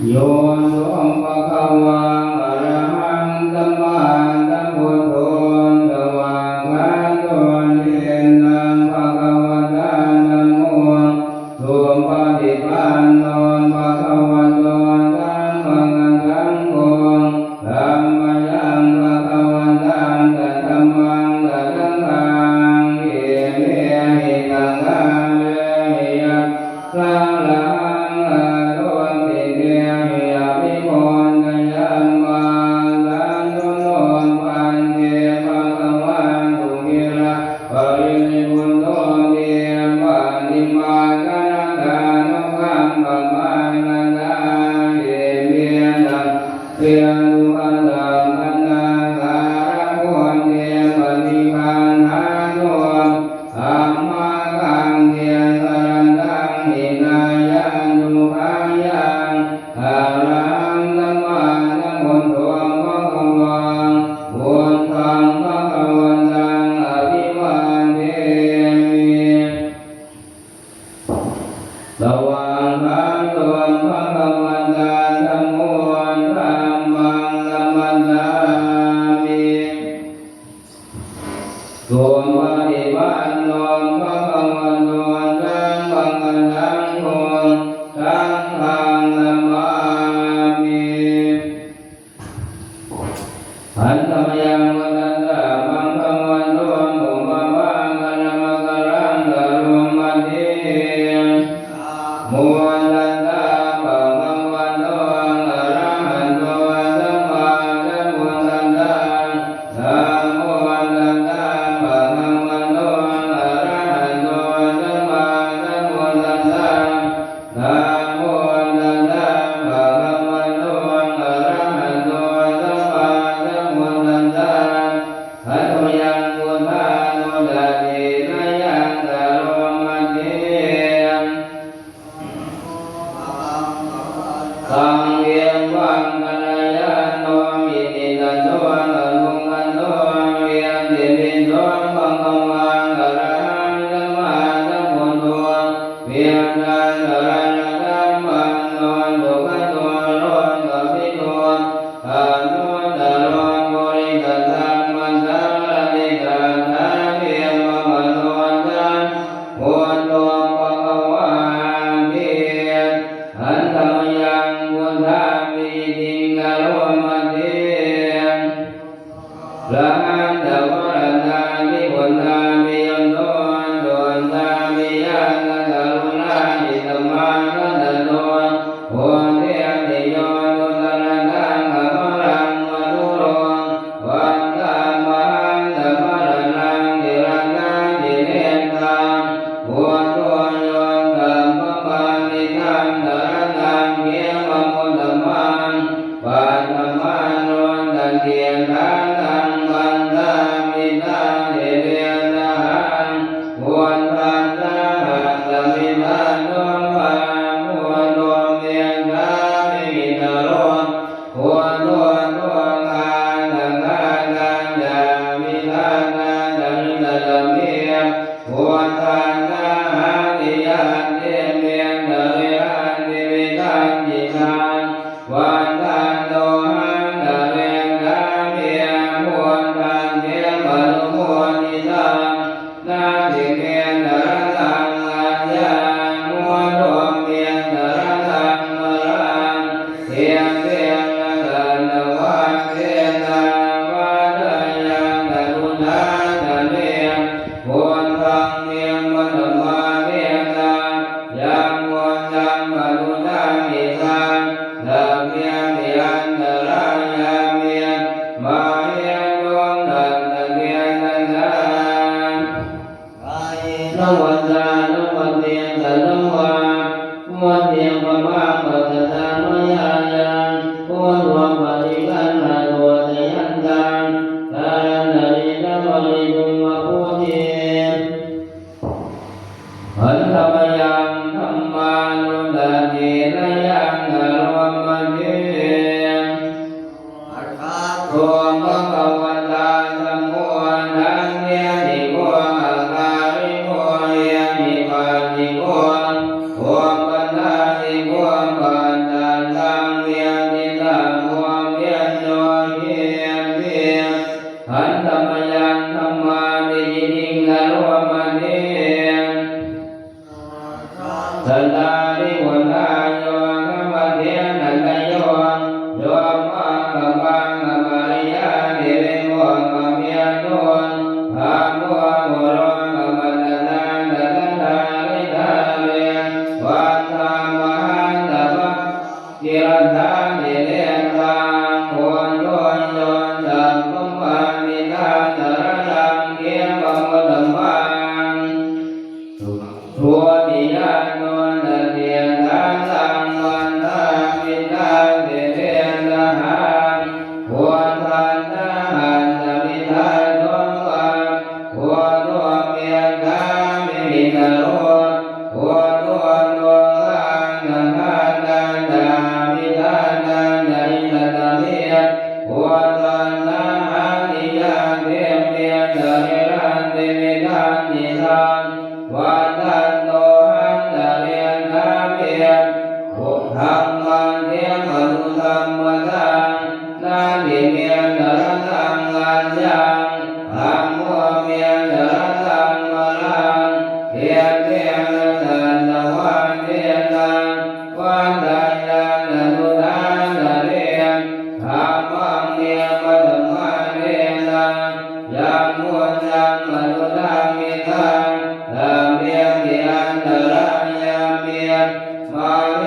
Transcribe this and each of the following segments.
โยนโสภะคะวะอะระหังสัมมาสัมพุทโธสวากขาโตเยนะภะคะวะตาธัมโมสุปฏิปันโนภะคะวะโตสัมมาสัมพุทโธธัมมังยังภะคะวะตังสัทธัมมังสัทธังฆังเอเมหิกังฆังเวหิยัสสะละหังอะโรติเตหิอภิโภคยัมมาสันโนโนปันเตภะคะวันตุเกระปรินิพพุนโตเตปะนิมากะนะทานุคัมปะมานะนาเอเมนะเตียนุอันตังอันนาคาระโกเตปะนิคันหาโนสัมมากังเตสรณังหินายันตุภายังอะระหังสัมมาสัมพุทโธภะคะวังพุทธังภะคะวันตังอภิวาเทมิสวากขาโตภะคะวะตาธัมโมธัมมั ตัสสะภะคะวะโตอะระหะโตสัมมาสัมพุทธัสสะนะโมตัสสะภะคะวะโตอะระหะโตสัมมาสัมพุทธัสสะนะโมตัสสะภะคะวะโตอะระหะโตสัมมาสัมพุทธัสสะหัตถยังพุทธานุดาเตนะยังกะโรมะเตสังเวียงวังกัลยาโนมินิตันโตอะนุกัตโตเวียงเดวินโตปังกังวังอะระหังสัมมาสัมพุทโธเวียงตัสสะระนะธัมมังโนตุกะโตโรกะภิโตอะโนตะโรปุริสสัมมัสสะระติกาทาเวียงมะมะโตตังพุทโธภะคะวะติอันตมยังพุทธามิติงกะโรมะเตละหันตวรตานิพุทธามิยนโตโดนตามิยังกะกรุณาหิตมังคันโตโหติอติโยตุตระตังอะมะรังมะทุโรวันตามหันตมะระนังนิรันตังจิเนตังพุทโธโยตัมปะปานิทังตระตังเกียมะมุตตมังปัตตมาโนตันเทียนทังตังวันตามิตังเทเวนะหังวันตันตาหันตมิตันโนปังวันโนเมียนตามิมิตโรวันโนโนกาตังกาตังยามิตังนาตังตะตะเมียวันตันตาหังติยันเตเมียนตะเวหันติวิตังจิตังวันตันโตหังตะเวงตาเมียวันตันเทปะลุโมนิตังนาทิเมตระตังอัญญามุโตเมียตระตังมะรังเทียงเทียงละกันตะวันเทียนาวาทะยังกรุณาตะเมียวันตังเมียมัตตมาเมียตังยังวันตังกรุณามิตังละเมียมิอันตระยาเมียมาเมียดวงดันตะเมียตันตานวันตานวันเตียงตะนวาวันเตียงปะมาปัตตานยายังวันวะปฏิกันนาโตเตยันตังตานาริตะวะริตุมะโพธิหันธมยังธัมมานุดาเตนะยังกะโรมะเตโรมะภะคะตาธัมโมทังเยติโกอะการิโกเยติปาติโกโอปันทาติโกปันตันตังเยติตังโมเยโยเยเยหันธมยังธัมมาติจิติงกะโรมะเตสัตตาริพุทธาโยกัมมะเทนันตโยโยมังกัมมังกัมมาริยาเดเวโมกัมเมียโนธัมโมโมโรกัมมัตตังตะตันตาริตาเววันตามหันตมะกิรันตังเดเนตังโอนโยนโยนตัมปุมมานิตังตระตังเกียมะมุตตมังทัวติยาโนตะเทียนทังสังวันตามิตังเทเวนะหังวันตันตาหันตมิตังโนปังวันโนเมียตามิมิตโรวันโนโนกังนะหันตันตามิตังนันตะริตตะเมียวันตันตาหังติยังเทเมียตะเรรันติมิตังจิตังวันตันโตหังตะเรียนตาเมียอุธัมมังเทมะนุธัมมะตังนาทิเมียตระตังอัญญังธัมโมเมียตระตังมะรังเทียนเทียนละตันตะวันเทียนตังวันตันยังอนุทันตะเรียนธัมมังเมียมัตตมาเทียนตังยังมุนยังอนุทัมมิตังละเมียมิอันตระยาเมียมาเมี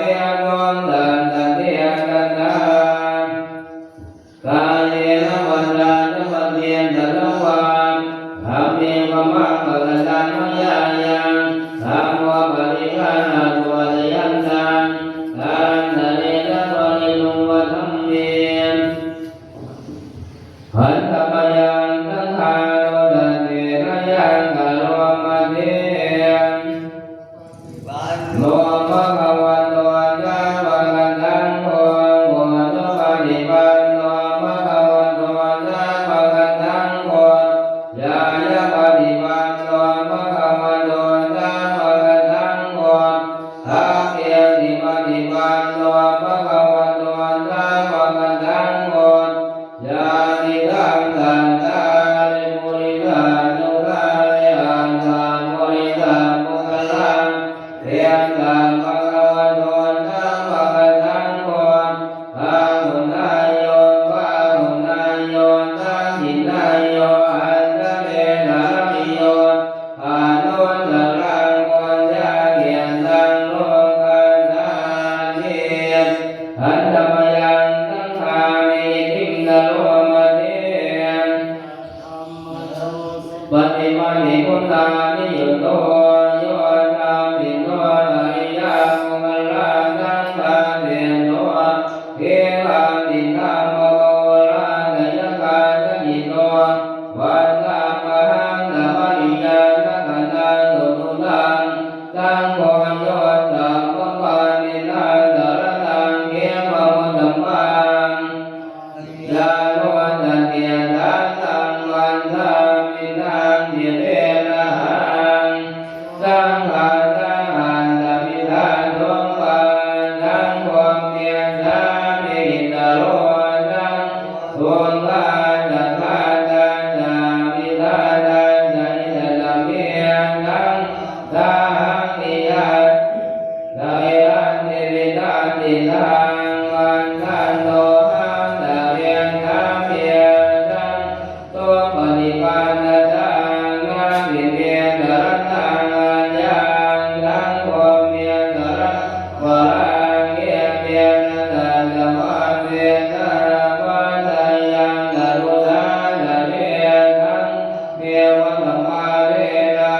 นติวิตาติทังวันทันโตหังตะเรียนธรรมเพียตังตัวปฏิปันนตังนาวิเวียนรัตตังอัญญังทังโพเมียนรัตวรังเกียเปียนตันธรรมเวียนนรวัฏยังนรุทานเรียนทังเมียวธรรมาเรนา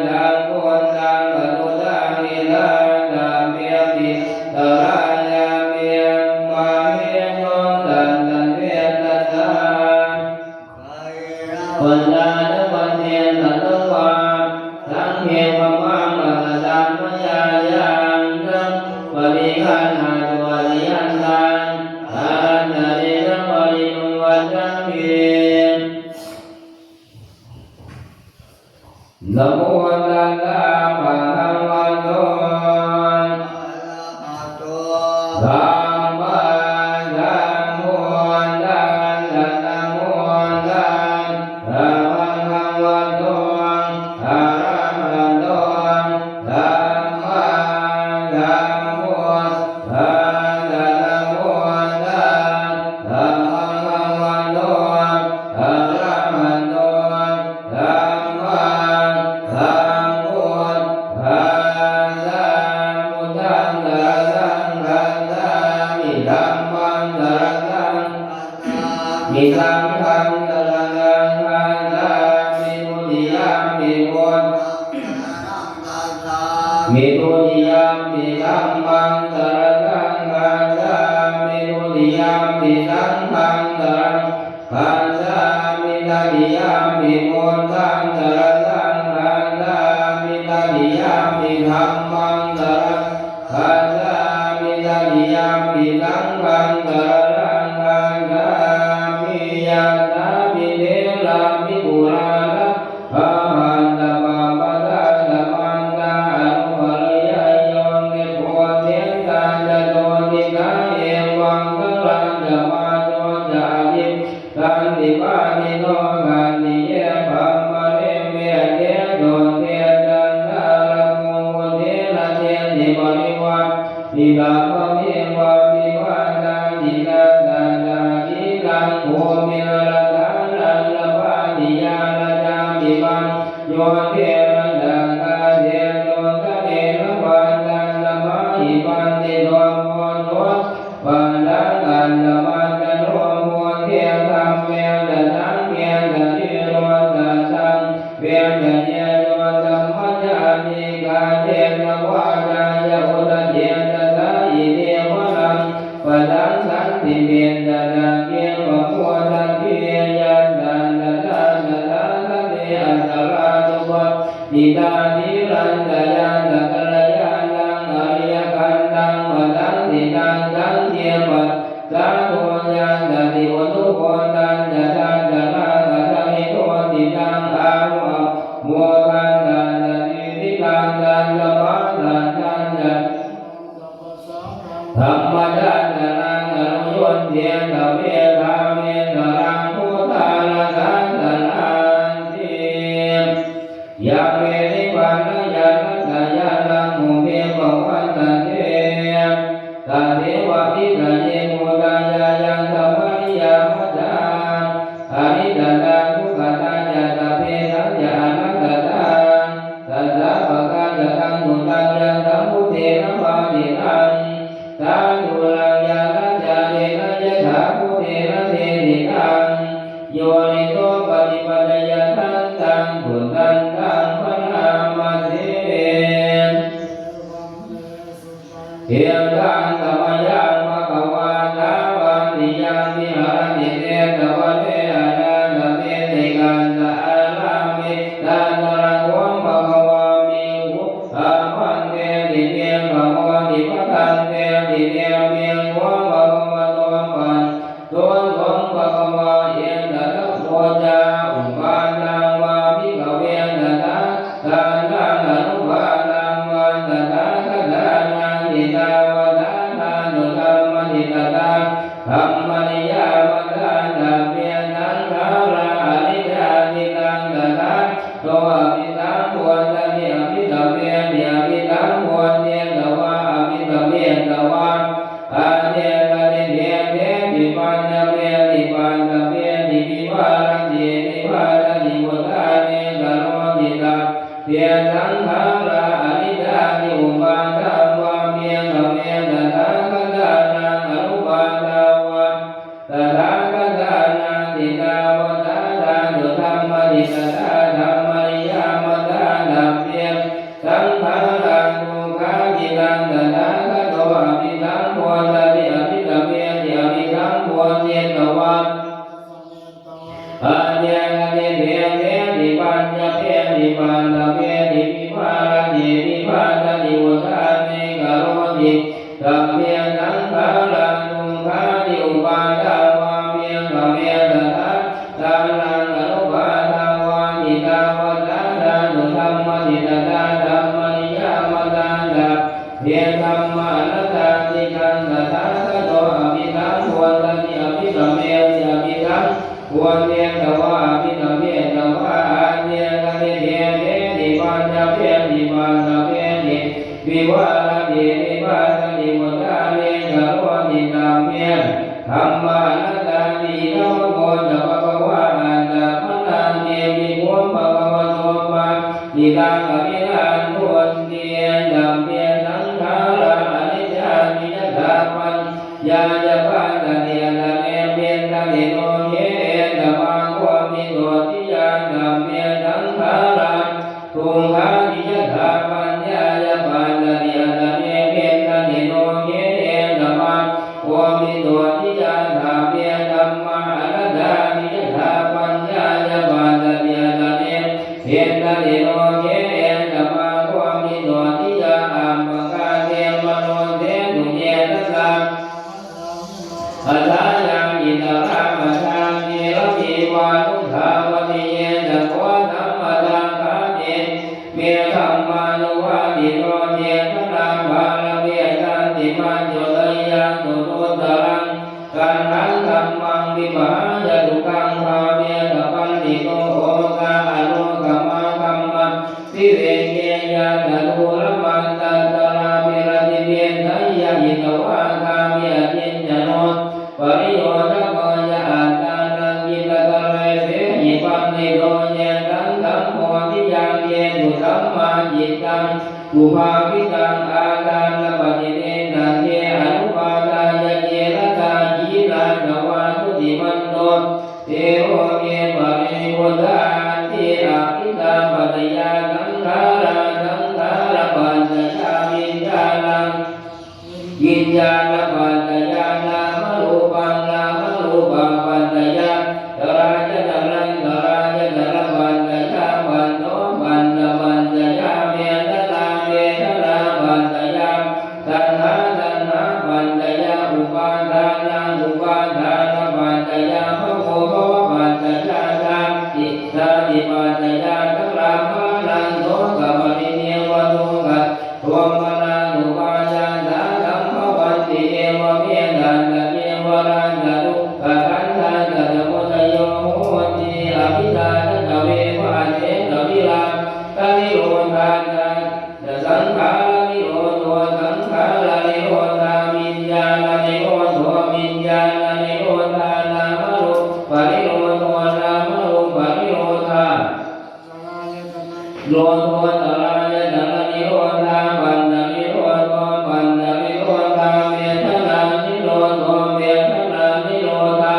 ยังกุณตังอนุตังอิลังนาเมียติตระยาเมียมาเมียโยตันตันเวียนตันตาวันดานุวันเทียนตันตุวาสังเขปมังอัตตัมมยายังสังปริคันหาตัวริยันตังอารันตะเรนะปรินุวัจจังเพียนะโมตัสสะภะคะวะโตธัมมังธัมโมตัสสะนะโมตัสสะภะคะวะโตอะระหะโตธัมมังธัมโมตัสสะนะโมตัสสะภะคะวะโตอะระหะโตธัมมังธัมโมตัสสะพุทธังสรณังคัจฉามิธัมมังสรณังมิสังฆังสรณังคัจฉามิทุติยมปิพุทธังมิทุติยมปิธัมมังสรณังคัจฉามิทุติยมปิสังฆังสรณังคัจฉามิตติยมปิพุทธังสรณังคัจฉามิตติยมปิธัมมังสรณังคัจฉามิตติยมปิสังฆังสรณังคัจฉามิยัตถาปิเทระปิปุราณะภะหันตปะปะทะสะมันตาอนุภริยโยนิโพเทตาจะโตติกาเอวังกลังจะมาโตจะยิสันติปานิโนกันติเยภัมมะเรเมเทโตเทจันทาระโมเทระเทติปริวัตติกาภเมวะวิวัตตังตินัสสะนาคิตังโภมิระทานังละปาติยานะจามิปันโยเทระดังกาเทโตตะเนระวันตังละมาหิปันติโตโมโนวันตังอันละมันตโนโมเทธัมเมตตังเมตติโรตัสสังเวทเยโยธัมมัญญานิกาเทนะวาจายะอุตเทตตาอิเทวรังปะทังสันติเมตตังเกปะโมทังเพียยันตันตตาตตาตะเตอันตราตุปะนิตานิรันตยาตตระยานังอริยกันตังปะทังติตังสังเทียปะสาธุยันตติโอตุโกตันจะทันจะนาตะทะมิโตติตังอาหุอะโมทันตันตติติตังตันจะปะตันตันจะธรรมจันทรังอนุโยนเทียนตะเวทาเมตรังพุทธานาสันตนันติยะเมนิปันยันตยานังมุเมปวันตันเตตาเทวะติตาเยมุตายายังธรรมนิยามจังอนิจจังทุกขตัญญาตเพสัญญาอนัตตังตัสสะภะคะยะตังตุตัญญังธัมมุเทนะปาติตังสาธุรังยานัจจาเนนะยะถาภูเทนะเทติตังโยนิโสปฏิปัจจยทันตังพุทธันตังพนามาเสเทียมทานธรรมยังภะคะวาทาวันติยังวิหารติเตตะวันเตอนันตเมติกันตะอารามิตันตระโกภะคะวามิหุอามันเตติเตภะคะวะติปะทันเตติเตเมียงวะภะคะวะโตปันโตสงภะคะวะเยตะระโพจาอุปานังวาภิกขเวตะทะทานังอนุภานังวันตะทะคทานังอิตาวะทานานุธรรมนิตตาธรรมนิยามทานาเปียนังคาราอนิจจานิตังตถาโตอภิธรรมปวนตะเนอภิธรรมเนอภิธรรมปวนเนตวะอภิธรรมเน วะอาเทกะเทเทเทติปัญญเปติปัญญเปติวิวาระติวิวาระติวุฒาเนกะโรติตาเพียสังขาราอนิจจานิอุปาทาวะเมียงเมตตาคตานังอนุปาทาวะตถาคตานังติตาวะตาตานุธรรมติตถาธรรมริยามตานัพเพียสังขาราทุกขาจิตังตถาคตอภิสัมโพธิติอภิสัมเมติอภิสัมโพธิตวะอาเจกะเทเทเทติปัญญเปติปัญญเปติวิภาระติวิภาระติวุฒาเนกะโรติสัพเพสังขาราทุกขาติอุปาทาวะเมียงเมตตาทานังอนุปาทาวะติตาวะตาตานุธรรมติตถาธรรมนิยามตานัพเพียธรรมะนัตตาติกันตถาคตอภิสัมโพธิอภิสัมเมติอภิสัมโพธิตวะอภิสัมเมตวะอาเนกะเทเทเทติปัญญเปติปัญญเปติวิวาระติวิวาระติวุฒาเนกะโรติตามเพียธรรมะนัตตาติโนโมจะภะคะวะอันตะมะนังเตมิโมภะคะวะโตปะติตังอภินันโทติตัมเพียสังขาราอนิจจานิยถาปัญญายปันตะเนตะเนเพียตะเนโนเยตะมังโคมิโตติยาตัมเพียสังขาราทุกขานิยถาปัญญายปันตะเนตะเนเพียตะเนโนเยตะมังโคมิโตติยาตัมเพียธัมมาอนัตตานิยถาปัญญายปันตะเนตะเนเพียตะเนโนเยตะมังโคมิโตติยาอัมปะกาเทมโนเทตุเยตัสสะอัฏฐายังอิตระมะทังเนรติวานุภาวติเยนะโคธัมมะทังคาเนเมธัมมานุวาติโนเทตนาภาลเวทันติมัจจุลยังตุตุตรังกันหังธัมมังวิภายตุกังภาเวตปันติโตโอกาอโลกมังคัมมะสิเวเกยะตะตุระมันตัตตะรามิรติเวทัยยะหิตวะคามิอจินจโนปริโยทะโกยะอัตตานังกิตตะเรเสหิปันติโตเยตังธัมโมทิยังเยตุสัมมาจิตตังอุภาวิตังอาทานปฏิเนนะเทอนุปาทายะเจรตาจีราตวาทุติมันโตเทโอเมปะริโภทาติอาภิตาปัตยาสังขาราสังขาราปัญจชาวิญญาณังวิญญาณปัญจญาณามรูปังนามรูปังปัญจญาตราจะตรังตราจะตระปัญจชาปัญโนปัญจปัญจญาเมตตาเมตตาปัญจญาตัณหาตัณหาปัญจญาอุปาทานังอุปาทานปัญจญาภโมภวปัญจชาตาติสาติปัญจญาตระมานังโสกมริเนวะโลกัสโทมนานุปาญาตาธัมมวันติเอวะเมตันตะเนวะรันตะตุกะขันธันตะโมทโยโหติอภิธาตะเววะเทตวิลาตะนิโรธานะสังขารานิโรโธสังขารานิโรธาวิญญาณนิโรโธวิญญาณนิโรธานามรูปะนิโรโธนามรูปะนิโรธาโลโทตระยะตระนิโรธาปัญญนิโรโธปัญญนิโรธาเวทนานิโรโธเวทนานิโรธา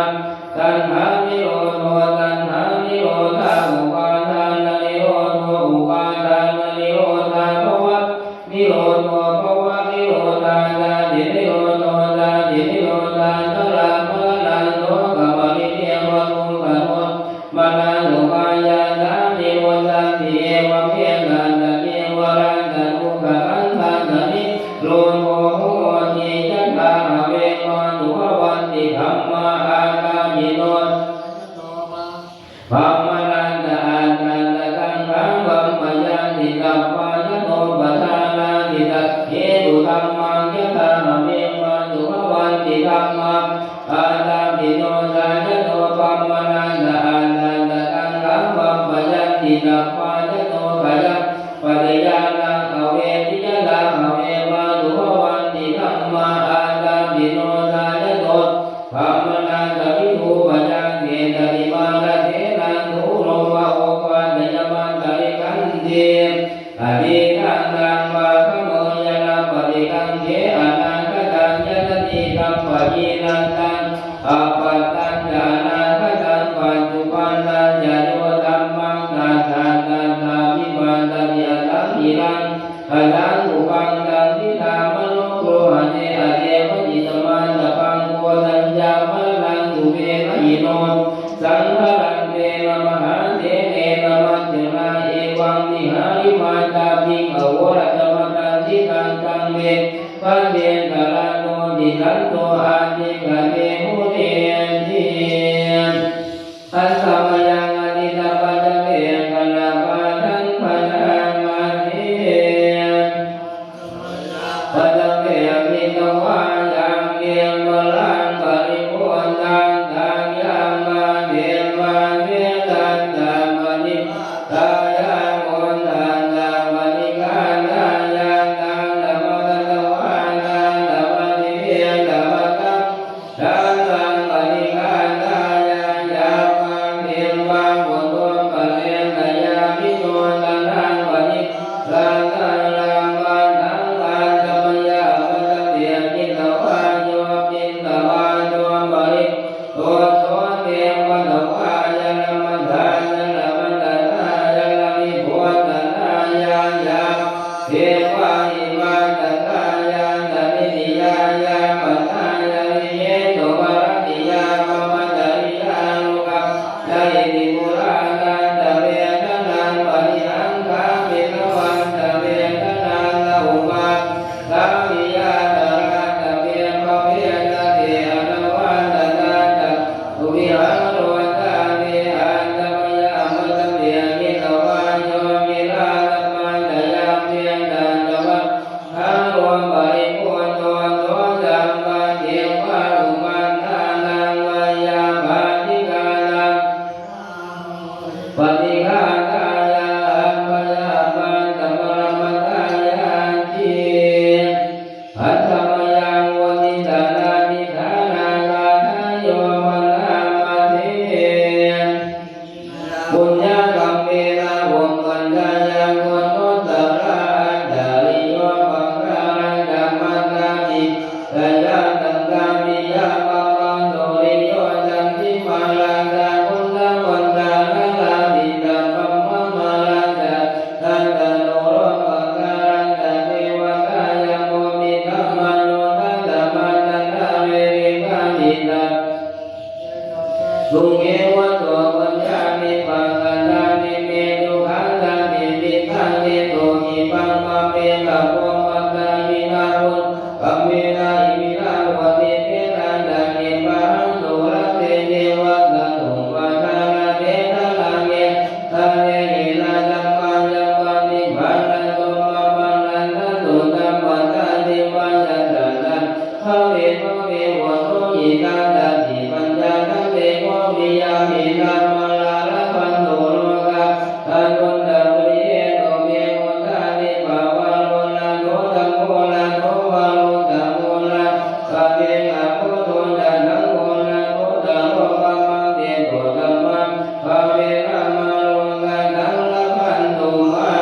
ตัณหานิโรโธตัณหานิโรธาอุปาทานนิโรโธอุปาทานนิโรธาภวะนิโรโธภวะนิโรธาตาตินิโรโธตาตินิโรธาตระมะนันโตกะมะริเนวะตุกะโนมะนังอุปายาตานิโรธาติเอวะเมตันตะเนวะรันตะตุกะขันธันตะนิโรโธโหติยัตตาเวมานุภวันติธัมมาอาคามิโนภัมมนันตะอานันตะกังขังวัมมยันติตัปปายโนปัฏฐานาติตะเหตุธัมมังยะถาเวมานุภวันติธัมมาอาตาปิโนสายโนภัมมนันตะอานันตะกังขังวัมมยันติตัปปายโนขยัปฏิญาณังอเวทิยะลาภเวมานุภวันติธัมมา ญินันตังอัปปตัญญานาคตังปัจจุบันตัญญาโยธัมมังนาทานาทามิปันตัญญาตังอิรังอาจารย์อุปังตังทิฏฐามโนโกหะเนอเดวจิตมันตปังโกตัญญามะลังตุเมนะอิโนสังฆรังเตนะมหาเถเนนะมัจจนาเอวังนิหาริมาตาภิงอโวรัตมตันติตังตังเวปันเดตะระโนดิลันโตอาติกะเมหุเรติอัสสะมยังอนิตาปัจเจเวกนาปาทังปัญญามาเทปัจเจเวมิตวายังเกมลังปริโภตังตังยังมาเทมาเวตันตามณิตายาโกตันตามณิกานายังตังธรรมะตวานังธรรมนิเวธรรมตังตังตังมณิกานายังยามังเทวังบุตโตปะเรนตยามิโนตังนังมณิลังตังลังวันตังวันธรรมยาปัจเจเวมิตวาโยปินตวาโยมณิโตโตเตมะตวายะนะมัฏฐายะนะมัฏฐานายะนะมิโพธนายะยะเทวะหิมาตตายะนะมินิยายะมัฏฐายะนิเยโตวะรติยะมะมัจจริยานุกัมยะอิติปุรานันตเวทนังปริหังคามินวันตเวทนังละอุมาลามิยาตระตะเวภเวตะเตอนะวันตนาจักตุวิหังโรตาเนอันตมยามัตเตมิตวาโยมิลาลมันตยามเพียงดันตวะทังรวมปริปุณโตโตจัมปันเทวะอุปันทานังมายาภาติกานังปฏิฆาตายาปยาปันตปรมัตตายาจิอัตถมยังวนิตานานิธานาลาทายโยมนามาเทปุญญกัมเมนะวงกันดายังวโนตระดาริโยปังการังธรรมกามิตยาตังกามิยาปังกังโตริโยจันติมาลังกาคุณะวันตานาลามิตาปัมมะมาลังกาตันตโนโรปังการังกาเทวกายโมมิธัมมโนตัตตะมันตันตะเวริกามิตาลุงเอวะโตปัญญามิปังกันดามิเมตุขันธามิปิทังนิโตหิปังปะเมตะโพมัตตามินารุนปัมเมนาอิมินาวัติเปนันดามิปังโตระเตเนวะตะตุงวะทานาเตนะลังเยทะเนหินาจัมมังยัมปะนิพันนะโตมะปันนันทะตุตัมปันตะติปัญญาตะนังภะเวภะเววะโตหิตังตัติปัญญาทังเตโมวิยามินามาลาละพันโตโลกะตันตุนตะปุริเยโตเมโมทานิภาวะโลนะโตตัมโมนะโตวะโลตัมโมนะสัพเพอะโพโตนะนังโมนะโตตะโลกัมมังเตโตตัมมังภะเวระมะโลกะนังละพันตุมา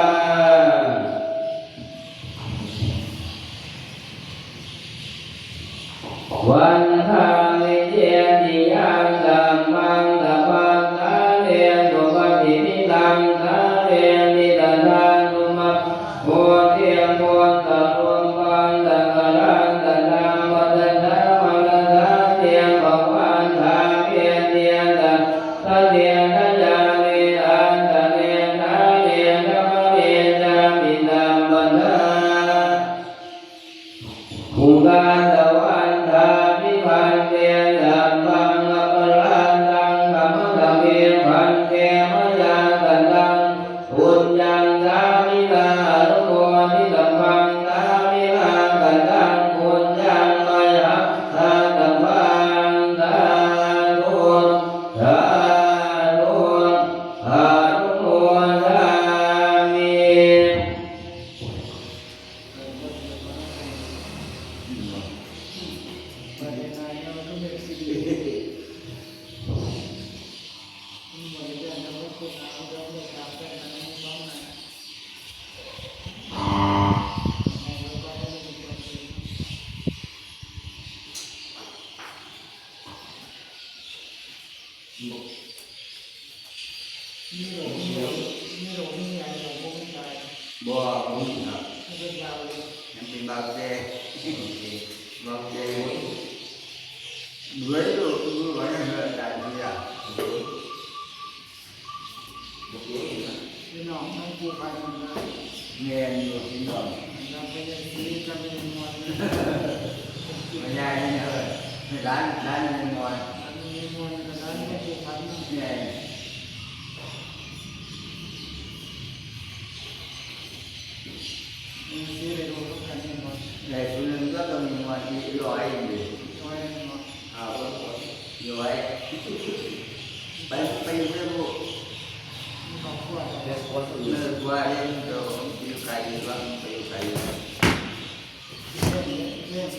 วันทามิเจติยังธัมมังตปัฏฐาเนตุปฏิปิตังทาเรนิตถานุมะโพเทียมโพตะรุมปันตะกะรันตะนามวัฏฏะมัลลทาเทียมภวันทาเพียเทียตะทะเทียทะยาเวอันตะเนทาเนธรรมเวจามิตัมปัฏฐาภูการตะวันทามิพันเตสัมปังอปรันตังธรรมะเวพันเตมยาตันตังปุญญังสามิลาอนุโมทิสัมปังสามิลาตันตังปุญญังมยะสาตัมปังสาธุสาธุอนุโมทามิ เ มีหลงมีอะไรหลงพวกนี้ตาย บ่ผมครับ ไม่เป็นยาวเลย ยังเป็นบาเจ้บาเจ้ด้วยดูไว้ให้อาจารย์ที่อ่ะ พี่น้องทั้งผู้พันมันนะ เงียนอยู่ที่นอน เราไปยังซีจะไปยังนอนนะ ไม่ใช่เนี่ยร้านยังนอน อันนี้นอนแต่นั้นไม่ผู้พันนะ เงียน มีซีเลยรู้ทุกคนนอน ในคนนึงก็ต้องมีวันที่ร้อยอยู่ น้อยนอน เอาร้อยไปเรื่อง มีครอบครัว เรื่องว่าเรื่องเดี๋ยวอยู่ไกลบ้างไปอยู่ไกล เรื่อง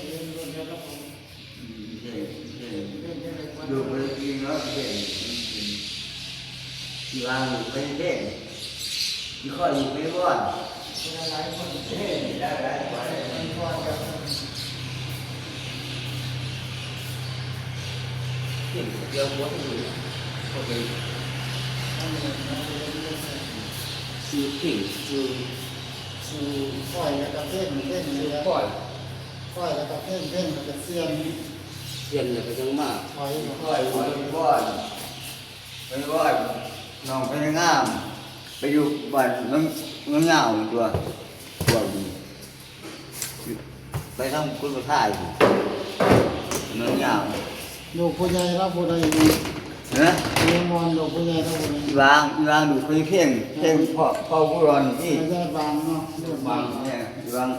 แล้วก็ผม เช่น เรื่องอะไรวะ ดูไปกินเนาะเช่นที่วางอยู่ไปเช่นที่ข้ออยู่ไปบ้าน เป็นหลายคน เช่นได้ไป มันพอจะ เดี๋ยวหัวที่อยู่โอเค ทำเรื่องนั้นเรื่อง คือผิงคือ คือค่อยแล้วก็เต้นเรือ ปล่อย ค่อยแล้วก็เต้นแล้วก็เสียน เย็นเลยก็ยังมาก ถอย ข้ออยู่ไปบ้านน้องไปงามไปอยู่บ้านน้ำเงาตัวดีไปทำคุณประทายน้ำเงา ลูกผู้ใหญ่รับผู้ใด เนะ เลี้ยงมอนลูกผู้ใหญ่รับผู้ใด วางดูเพ่งพ่อผู้รอนที่ ไม่ได้บางเนาะลูกบาง เนี่ยวาง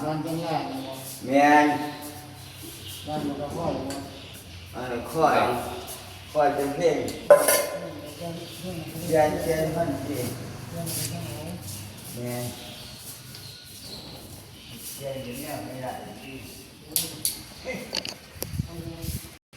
บางจังแรก แม่น บางมันก็ค่อยว่า ค่อยจะเพ่งเย็นมันสิแม่นเย็นอย่างเงี้ยไม่ได้